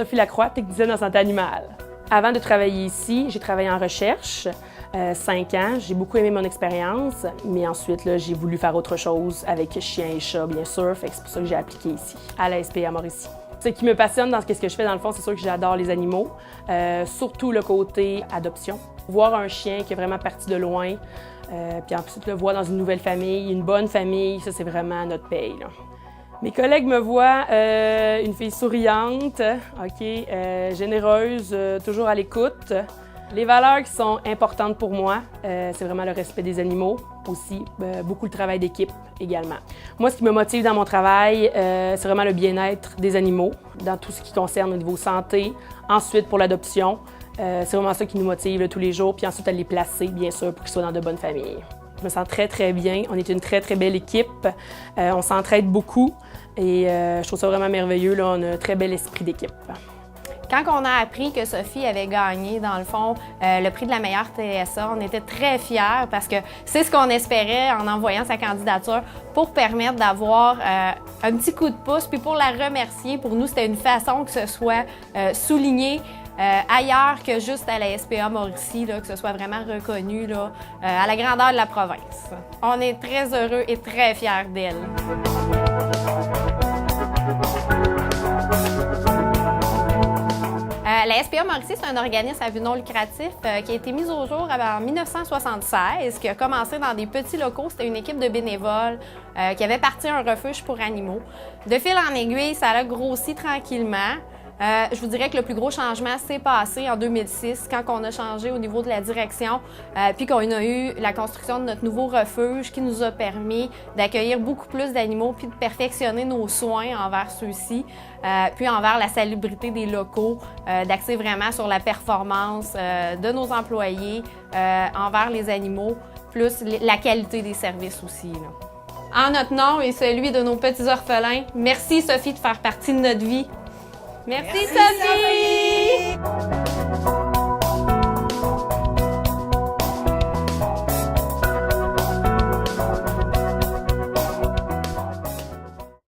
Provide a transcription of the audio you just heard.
Sophie Lacroix, technicienne en santé animale. Avant de travailler ici, j'ai travaillé en recherche, 5 ans. J'ai beaucoup aimé mon expérience, mais ensuite, j'ai voulu faire autre chose avec chiens et chats, bien sûr. C'est pour ça que j'ai appliqué ici, à la SPA Mauricie. Ce qui me passionne dans ce que je fais, dans le fond, c'est sûr que j'adore les animaux, surtout le côté adoption. Voir un chien qui est vraiment parti de loin, puis ensuite le voir dans une nouvelle famille, une bonne famille, ça, c'est vraiment notre paye, là. Mes collègues me voient une fille souriante, généreuse, toujours à l'écoute. Les valeurs qui sont importantes pour moi, c'est vraiment le respect des animaux, aussi beaucoup le travail d'équipe également. Moi, ce qui me motive dans mon travail, c'est vraiment le bien-être des animaux, dans tout ce qui concerne au niveau santé. Ensuite, pour l'adoption, c'est vraiment ça qui nous motive tous les jours, puis ensuite à les placer, bien sûr, pour qu'ils soient dans de bonnes familles. Je me sens très, très bien. On est une très, très belle équipe. On s'entraide beaucoup et je trouve ça vraiment merveilleux, là. On a un très bel esprit d'équipe. Quand on a appris que Sophie avait gagné, dans le fond, le prix de la meilleure TSA, on était très fiers parce que c'est ce qu'on espérait en envoyant sa candidature pour permettre d'avoir un petit coup de pouce. Puis pour la remercier, pour nous, c'était une façon que ce soit souligné ailleurs que juste à la SPA Mauricie, là, que ce soit vraiment reconnu là, à la grandeur de la province. On est très heureux et très fiers d'elle. La SPA Mauricie, c'est un organisme à but non lucratif qui a été mis au jour en 1976, qui a commencé dans des petits locaux. C'était une équipe de bénévoles qui avait parti un refuge pour animaux. De fil en aiguille, ça a grossi tranquillement. Je vous dirais que le plus gros changement s'est passé en 2006, quand on a changé au niveau de la direction, puis qu'on a eu la construction de notre nouveau refuge qui nous a permis d'accueillir beaucoup plus d'animaux, puis de perfectionner nos soins envers ceux-ci, puis envers la salubrité des locaux, d'axer vraiment sur la performance de nos employés envers les animaux, plus la qualité des services aussi, là. En notre nom et celui de nos petits orphelins, merci Sophie de faire partie de notre vie. Merci Sophie!